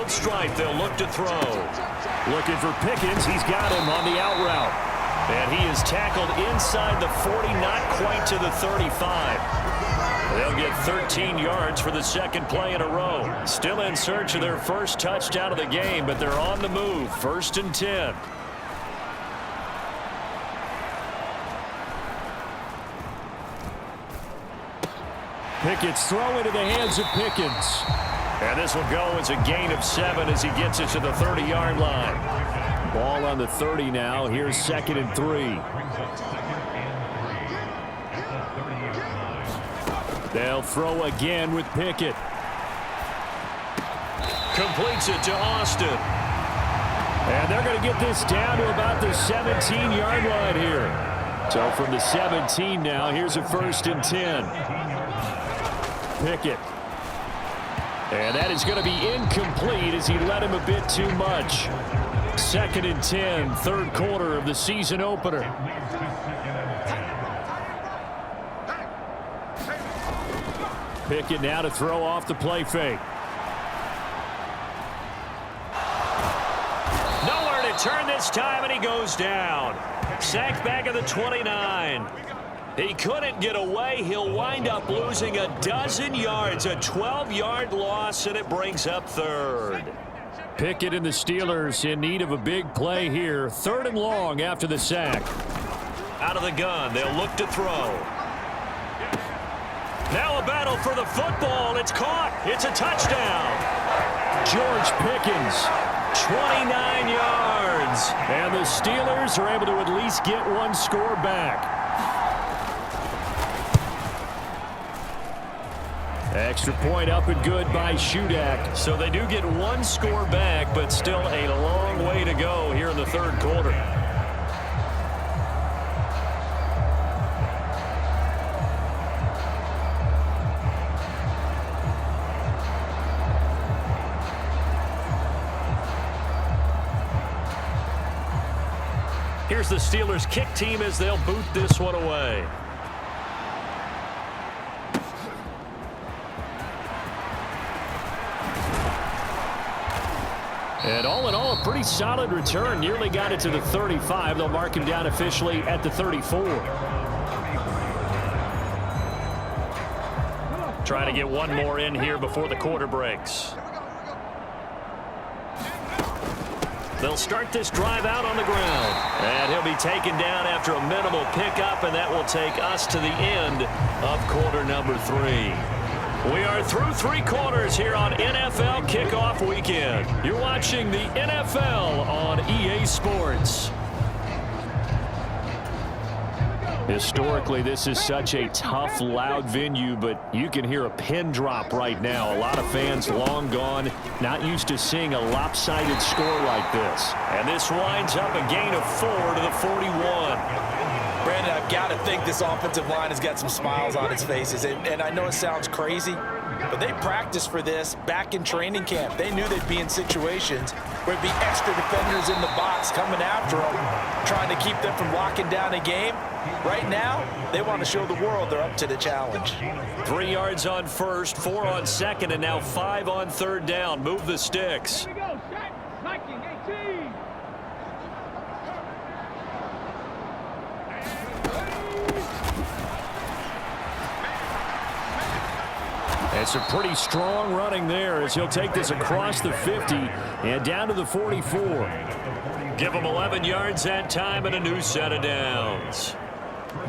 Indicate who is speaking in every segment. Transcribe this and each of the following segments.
Speaker 1: midfield stripe. They'll look to throw.
Speaker 2: Looking for Pickens. He's got him on the out route.
Speaker 1: And he is tackled inside the 40, not quite to the 35. They'll get 13 yards for the second play in a row. Still in search of their first touchdown of the game, but they're on the move. 1st and 10.
Speaker 2: Pickett's throw into the hands of Pickens.
Speaker 1: And this will go as a gain of 7 as he gets it to the 30-yard line.
Speaker 2: Ball on the 30 now. Here's 2nd and 3. They'll throw again with Pickett.
Speaker 1: Completes it to Austin.
Speaker 2: And they're going to get this down to about the 17-yard line here. So from the 17 now, here's a 1st and 10. Pickett. And that is going to be incomplete as he led him a bit too much. 2nd and 10, 3rd quarter of the season opener. Pickett now to throw off the play fake.
Speaker 1: Nowhere to turn this time, and he goes down. Sacked back at the 29. He couldn't get away. He'll wind up losing a dozen yards, a 12-yard loss, and it brings up 3rd.
Speaker 2: Pickett and the Steelers in need of a big play here. 3rd and long after the sack.
Speaker 1: Out of the gun, they'll look to throw. Now a battle for the football. It's caught. It's a touchdown.
Speaker 2: George Pickens.
Speaker 1: 29 yards.
Speaker 2: And the Steelers are able to at least get one score back. Extra point up and good by Shudak.
Speaker 1: So they do get one score back, but still a long way to go here in the 3rd quarter. Here's the Steelers kick team as they'll boot this one away.
Speaker 2: And all in all, a pretty solid return. Nearly got it to the 35. They'll mark him down officially at the 34.
Speaker 1: Trying to get one more in here before the quarter breaks. They'll start this drive out on the ground. And he'll be taken down after a minimal pickup, and that will take us to the end of quarter number 3. We are through 3 quarters here on NFL Kickoff Weekend. You're watching the NFL on EA Sports.
Speaker 2: Historically, this is such a tough, loud venue, but you can hear a pin drop right now. A lot of fans long gone, not used to seeing a lopsided score like this.
Speaker 1: And this winds up a gain of 4 to the 41.
Speaker 3: Brandon, I've got to think this offensive line has got some smiles on its faces. And I know it sounds crazy, but they practiced for this back in training camp. They knew they'd be in situations where it'd be extra defenders in the box coming after them, trying to keep them from locking down a game. Right now, they want to show the world they're up to the challenge.
Speaker 1: 3 yards on 1st, 4 on 2nd, and now 5 on 3rd down. Move the sticks.
Speaker 4: Here we go, set, 19-18.
Speaker 2: It's a pretty strong running there as he'll take this across the 50 and down to the 44.
Speaker 1: Give them 11 yards that time and a new set of downs.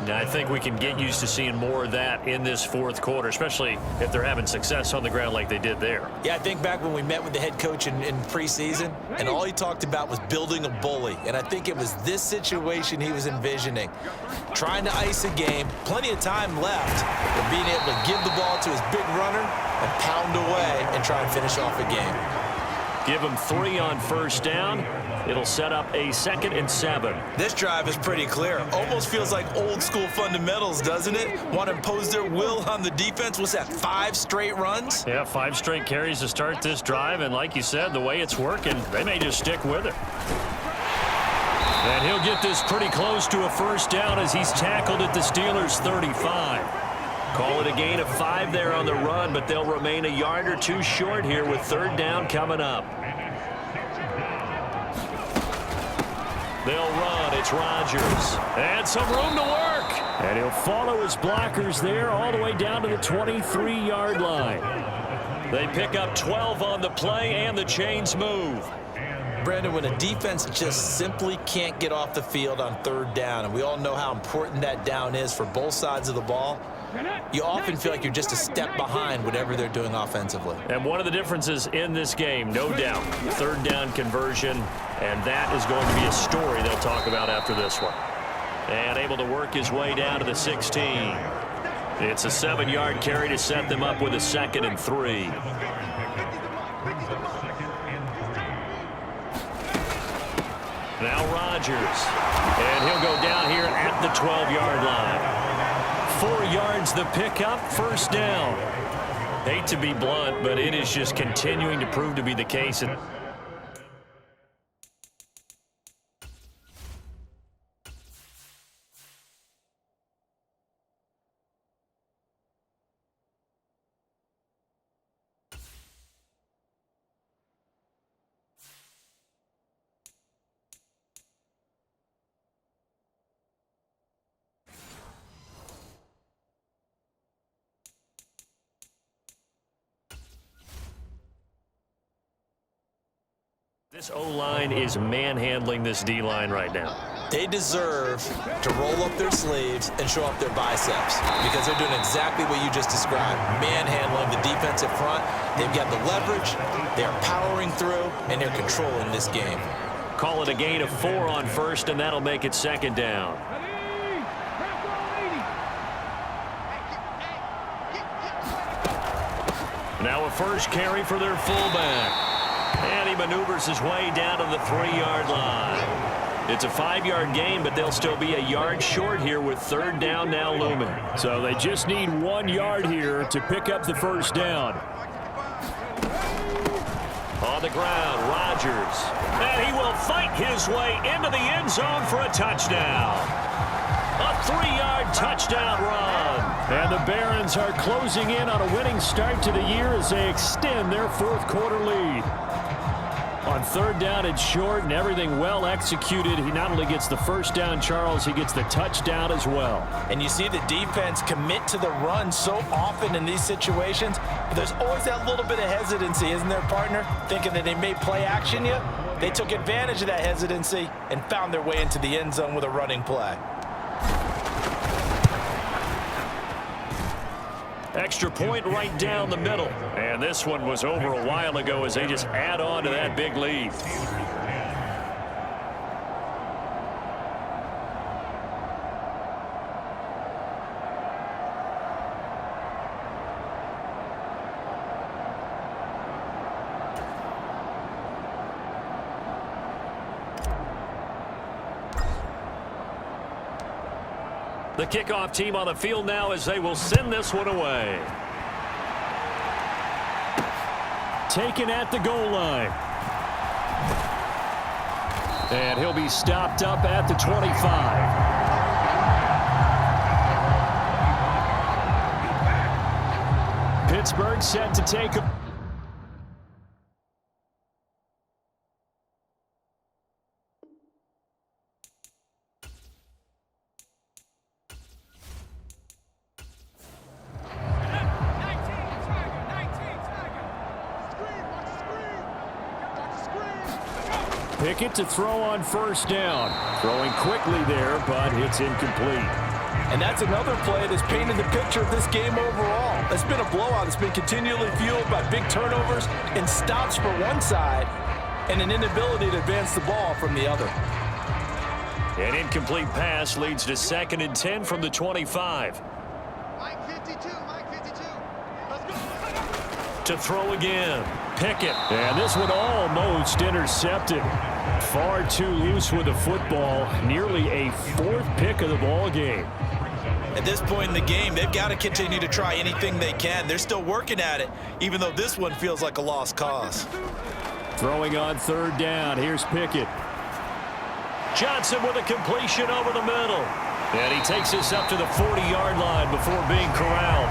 Speaker 1: Now, I think we can get used to seeing more of that in this 4th quarter, especially if they're having success on the ground like they did there.
Speaker 3: Yeah, I think back when we met with the head coach in preseason, and all he talked about was building a bully. And I think it was this situation he was envisioning. Trying to ice a game, plenty of time left, but being able to give the ball to his big runner and pound away and try and finish off a game.
Speaker 1: Give him 3 on 1st down. It'll set up a 2nd and 7.
Speaker 3: This drive is pretty clear. Almost feels like old school fundamentals, doesn't it? Want to impose their will on the defense. What's that, 5 straight runs?
Speaker 1: Yeah, 5 straight carries to start this drive. And like you said, the way it's working, they may just stick with it. And he'll get this pretty close to a 1st down as he's tackled at the Steelers' 35. Call it a gain of 5 there on the run, but they'll remain a yard or two short here with third down coming up. They'll run. It's Rodgers. And some room to work.
Speaker 2: And he'll follow his blockers there all the way down to the 23-yard line.
Speaker 1: They pick up 12 on the play, and the chains move.
Speaker 3: Brandon, when a defense just simply can't get off the field on third down, and we all know how important that down is for both sides of the ball, you often feel like you're just a step behind whatever they're doing offensively.
Speaker 1: And one of the differences in this game, no doubt, third down conversion, and that is going to be a story they'll talk about after this one. And able to work his way down to the 16. It's a 7-yard carry to set them up with a 2nd and 3. Now Rodgers. And he'll go down here at the 12-yard line. 4 yards the pickup, first down. Hate to be blunt, but it is just continuing to prove to be the case. This O-line is manhandling this D-line right now.
Speaker 3: They deserve to roll up their sleeves and show up their biceps because they're doing exactly what you just described, manhandling the defensive front. They've got the leverage, they're powering through, and they're controlling this game.
Speaker 1: Call it a gain of 4 on first, and that'll make it 2nd down. Now a first carry for their fullback. And he maneuvers his way down to the 3-yard line. It's a 5-yard gain, but they'll still be a yard short here with third down now looming.
Speaker 2: So they just need 1 yard here to pick up the first down.
Speaker 1: On the ground, Rodgers. And he will fight his way into the end zone for a touchdown. A 3-yard touchdown run.
Speaker 2: And the Barons are closing in on a winning start to the year as they extend their 4th quarter lead. On third down and short and everything well executed, he not only gets the first down, Charles, he gets the touchdown as well.
Speaker 3: And you see the defense commit to the run so often in these situations, but there's always that little bit of hesitancy, isn't there, partner? Thinking that they may play action you. They took advantage of that hesitancy and found their way into the end zone with a running play.
Speaker 1: Extra point right down the middle. And this one was over a while ago as they just add on to that big lead. The kickoff team on the field now as they will send this one away.
Speaker 2: Taken at the goal line. And he'll be stopped up at the 25. Pittsburgh set to take a... Pickett to throw on first down. Throwing quickly there, but it's incomplete.
Speaker 3: And that's another play that's painted the picture of this game overall. It's been a blowout. It's been continually fueled by big turnovers and stops for one side and an inability to advance the ball from the other.
Speaker 1: An incomplete pass leads to 2nd and 10 from the 25.
Speaker 4: Mike 52, Mike 52. Let's go.
Speaker 1: To throw again. Pickett.
Speaker 2: And this one almost intercepted. Far too loose with the football. Nearly a 4th pick of the ball game.
Speaker 3: At this point in the game, they've got to continue to try anything they can. They're still working at it, even though this one feels like a lost cause.
Speaker 2: Throwing on third down. Here's Pickett.
Speaker 1: Johnson with a completion over the middle. And he takes this up to the 40-yard line before being corralled.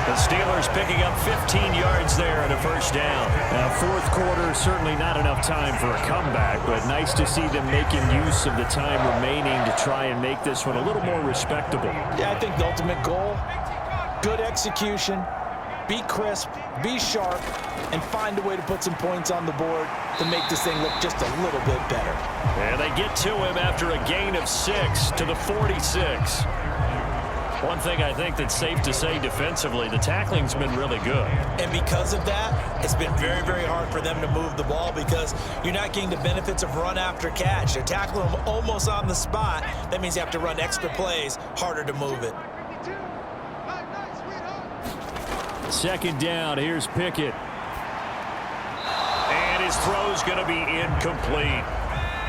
Speaker 1: The Steelers picking up 15 yards there and a first down.
Speaker 2: Now, fourth quarter, certainly not enough time for a comeback, but nice to see them making use of the time remaining to try and make this one a little more respectable.
Speaker 3: Yeah, I think the ultimate goal, good execution, be crisp, be sharp, and find a way to put some points on the board to make this thing look just a little bit better.
Speaker 1: And they get to him after a gain of 6 to the 46. One thing I think that's safe to say defensively, the tackling's been really good.
Speaker 3: And because of that, it's been very, very hard for them to move the ball because you're not getting the benefits of run after catch. They're tackling them almost on the spot. That means you have to run extra plays, harder to move it.
Speaker 2: Second down, here's Pickett.
Speaker 1: And his throw's going to be incomplete.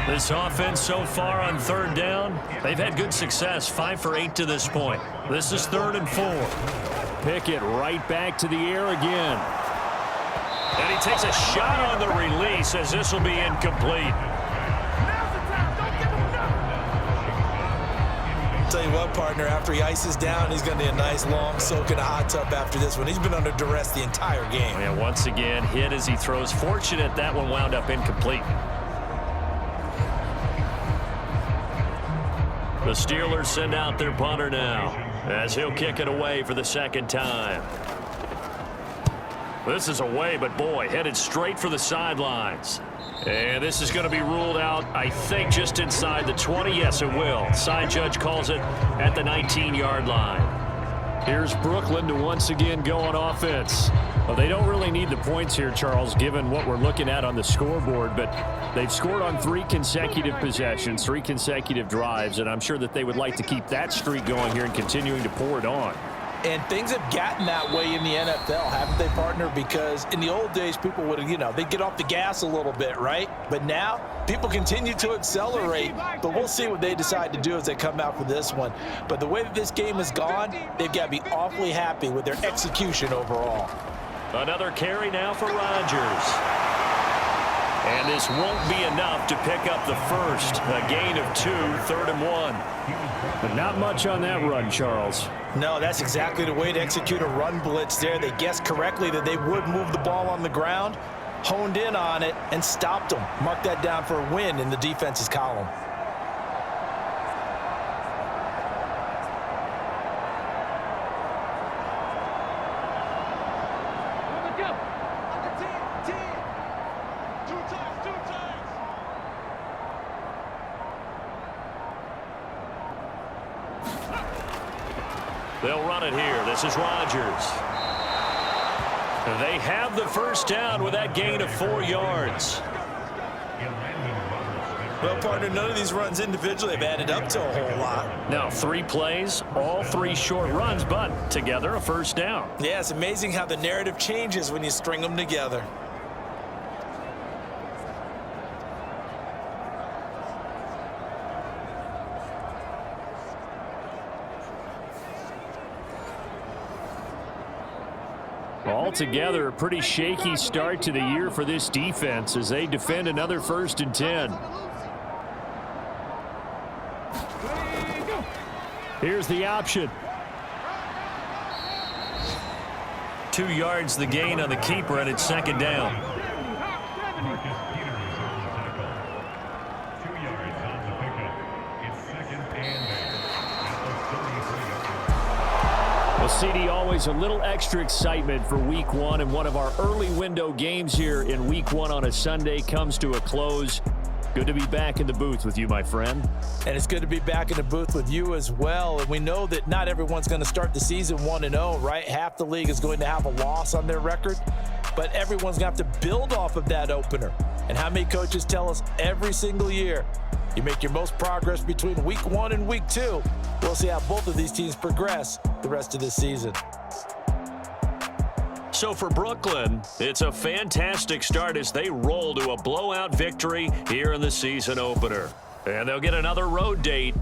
Speaker 1: This offense so far on third down, they've had good success, 5 for 8 to this point. This is 3rd and 4.
Speaker 2: Pickett right back to the air again.
Speaker 1: And he takes a shot on the release as this will be incomplete.
Speaker 3: Tell you what, partner, after he ices down, he's going to need a nice long soak in a hot tub after this one. He's been under duress the entire game.
Speaker 1: And once again, hit as he throws. Fortunate that one wound up incomplete. The Steelers send out their punter now as he'll kick it away for the second time. This is away, but boy, headed straight for the sidelines. And this is going to be ruled out, I think, just inside the 20. Yes, it will. Side judge calls it at the 19-yard line.
Speaker 2: Here's Brooklyn to once again go on offense. Well, they don't really need the points here, Charles, given what we're looking at on the scoreboard, but they've scored on 3 consecutive possessions, 3 consecutive drives, and I'm sure that they would like to keep that streak going here and continuing to pour it on.
Speaker 3: And things have gotten that way in the NFL, haven't they, partner? Because in the old days, people would, they'd get off the gas a little bit, right? But now, people continue to accelerate. But we'll see what they decide to do as they come out for this one. But the way that this game has gone, they've got to be awfully happy with their execution overall.
Speaker 1: Another carry now for Rodgers. And this won't be enough to pick up the first. A gain of 2, 3rd and 1.
Speaker 2: But not much on that run, Charles.
Speaker 3: No, that's exactly the way to execute a run blitz there. They guessed correctly that they would move the ball on the ground, honed in on it, and stopped them. Mark that down for a win in the defense's column.
Speaker 1: They'll run it here. This is Rodgers. They have the first down with that gain of 4 yards.
Speaker 3: Well, partner, none of these runs individually have added up to a whole lot.
Speaker 1: Now, 3 plays, all 3 short runs, but together a first down.
Speaker 3: Yeah, it's amazing how the narrative changes when you string them together.
Speaker 2: Altogether, a pretty shaky start to the year for this defense as they defend another 1st and 10. Here's the option.
Speaker 1: 2 yards the gain on the keeper, and it's 2nd down.
Speaker 2: Well, CD, always a little extra excitement for Week 1, and one of our early window games here in Week 1 on a Sunday comes to a close. Good to be back in the booth with you, my friend.
Speaker 3: And it's good to be back in the booth with you as well. And we know that not everyone's going to start the season 1-0, right? Half the league is going to have a loss on their record, but everyone's going to have to build off of that opener. And how many coaches tell us every single year, you make your most progress between Week 1 and Week 2. We'll see how both of these teams progress the rest of this season.
Speaker 1: So for Brooklyn, it's a fantastic start as they roll to a blowout victory here in the season opener. And they'll get another road date